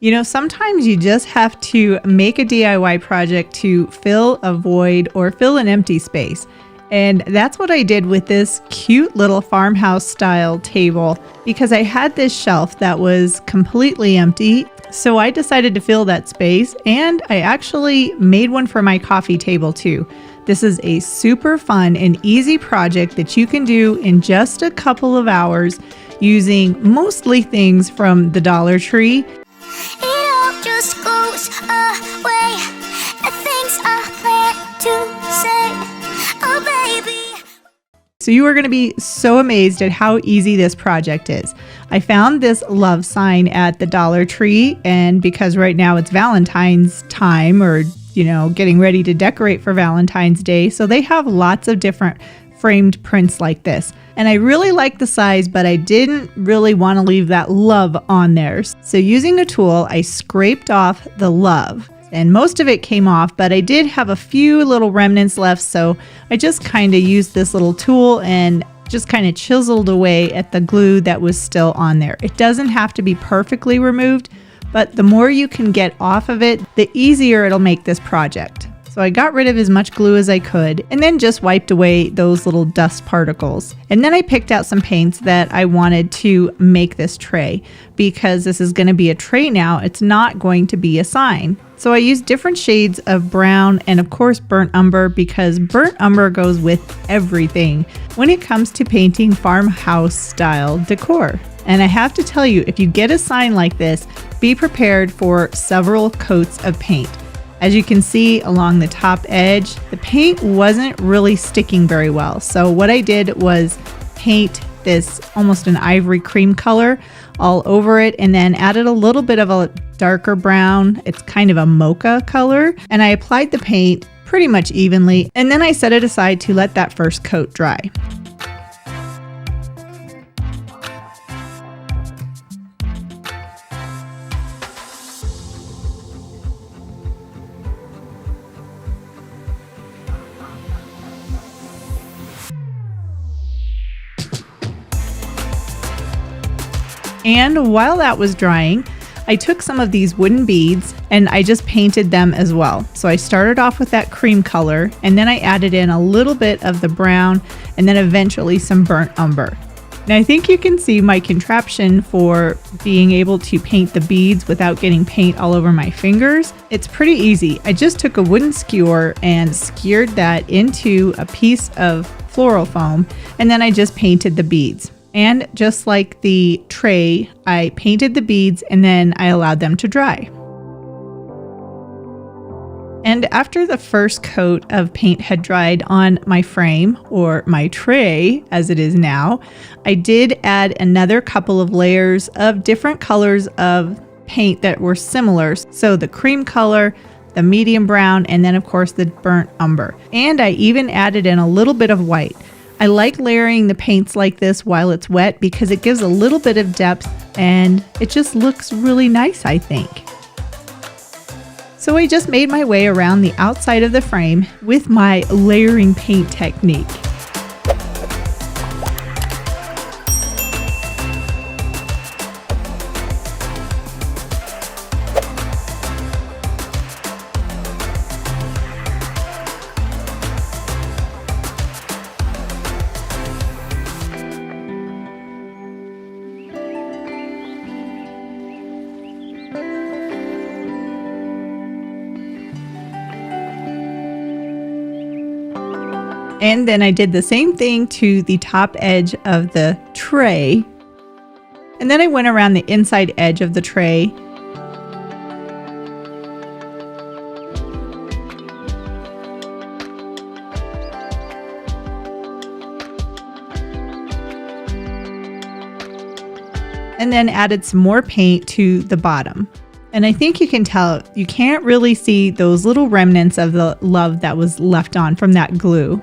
You know, sometimes you just have to make a DIY project to fill a void or fill an empty space. And that's what I did with this cute little farmhouse style table, because I had this shelf that was completely empty. So I decided to fill that space, and I actually made one for my coffee table too. This is a super fun and easy project that you can do in just a couple of hours using mostly things from the Dollar Tree. It all just goes away. The things I plan to say. Oh, baby. So you are going to be so amazed at how easy this project is. I found this love sign at the Dollar Tree, and because right now it's Valentine's time, or getting ready to decorate for Valentine's Day, so they have lots of different framed prints like this. And I really like the size, but I didn't really want to leave that love on there. So using a tool, I scraped off the love, and most of it came off, but I did have a few little remnants left. So I just kind of used this little tool and just kind of chiseled away at the glue that was still on there. It doesn't have to be perfectly removed, but the more you can get off of it, the easier it'll make this project. So I got rid of as much glue as I could, and then just wiped away those little dust particles. And then I picked out some paints that I wanted to make this tray, because this is going to be a tray now. It's not going to be a sign. So I used different shades of brown and of course burnt umber, because burnt umber goes with everything when it comes to painting farmhouse style decor. And I have to tell you, if you get a sign like this, be prepared for several coats of paint. As you can see along the top edge, the paint wasn't really sticking very well. So what I did was paint this almost an ivory cream color all over it, and then added a little bit of a darker brown. It's kind of a mocha color. And I applied the paint pretty much evenly, and then I set it aside to let that first coat dry. And while that was drying, I took some of these wooden beads and I just painted them as well. So I started off with that cream color, and then I added in a little bit of the brown, and then eventually some burnt umber. Now I think you can see my contraption for being able to paint the beads without getting paint all over my fingers. It's pretty easy. I just took a wooden skewer and skewered that into a piece of floral foam, and then I just painted the beads. And just like the tray, I painted the beads and then I allowed them to dry. And after the first coat of paint had dried on my frame, or my tray as it is now, I did add another couple of layers of different colors of paint that were similar. So the cream color, the medium brown, and then of course the burnt umber. And I even added in a little bit of white. I like layering the paints like this while it's wet, because it gives a little bit of depth and it just looks really nice, I think. So I just made my way around the outside of the frame with my layering paint technique. And then I did the same thing to the top edge of the tray. And then I went around the inside edge of the tray. And then added some more paint to the bottom. And I think you can tell, you can't really see those little remnants of the love that was left on from that glue.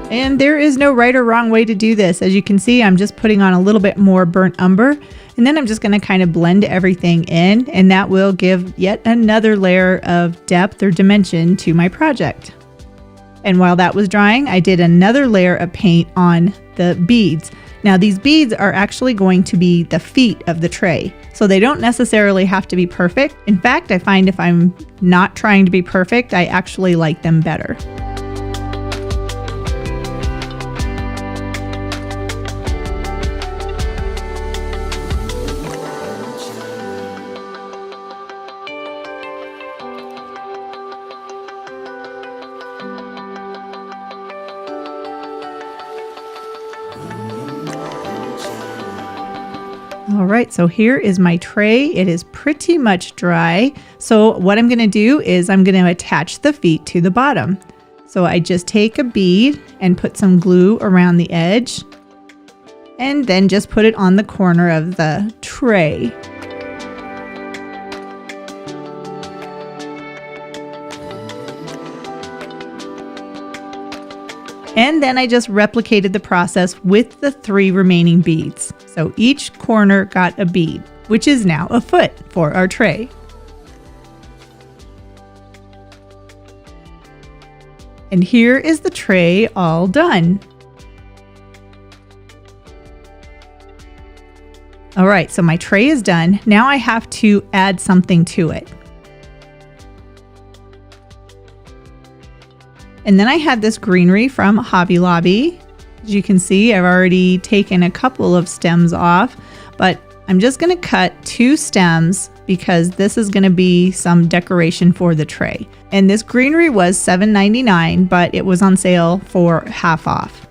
And there is no right or wrong way to do this. As you can see, I'm just putting on a little bit more burnt umber, and then I'm just going to kind of blend everything in, and that will give yet another layer of depth or dimension to my project. And while that was drying, I did another layer of paint on the beads. Now these beads are actually going to be the feet of the tray, so they don't necessarily have to be perfect. In fact, I find if I'm not trying to be perfect, I actually like them better. All right, so here is my tray. It is pretty much dry. So what I'm gonna do is I'm gonna attach the feet to the bottom. So I just take a bead and put some glue around the edge and then just put it on the corner of the tray. And then I just replicated the process with the 3 remaining beads. So each corner got a bead, which is now a foot for our tray. And here is the tray all done. All right, so my tray is done. Now I have to add something to it. And then I had this greenery from Hobby Lobby. As you can see, I've already taken a couple of stems off, but I'm just gonna cut 2 stems because this is gonna be some decoration for the tray. And this greenery was $7.99, but it was on sale for half off.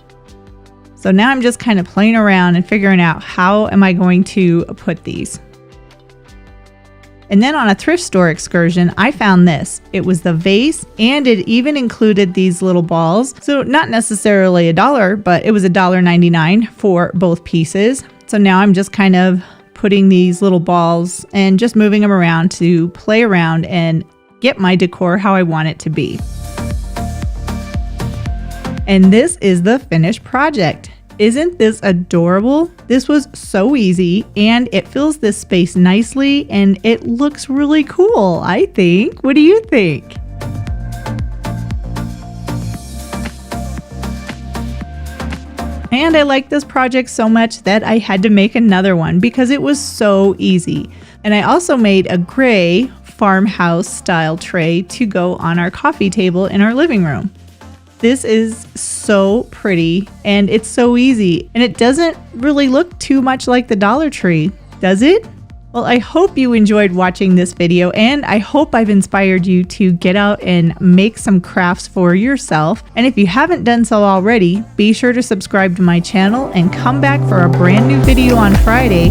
So now I'm just kind of playing around and figuring out how am I going to put these. And then on a thrift store excursion, I found this. It was the vase, and it even included these little balls. So not necessarily $1, but it was $1.99 for both pieces. So now I'm just kind of putting these little balls and just moving them around to play around and get my decor how I want it to be. And this is the finished project. Isn't this adorable? This was so easy, and it fills this space nicely, and it looks really cool, I think. What do you think? And I like this project so much that I had to make another one because it was so easy. And I also made a gray farmhouse style tray to go on our coffee table in our living room. This is so pretty and it's so easy, and it doesn't really look too much like the Dollar Tree, does it? Well, I hope you enjoyed watching this video, and I hope I've inspired you to get out and make some crafts for yourself. And if you haven't done so already, be sure to subscribe to my channel and come back for a brand new video on Friday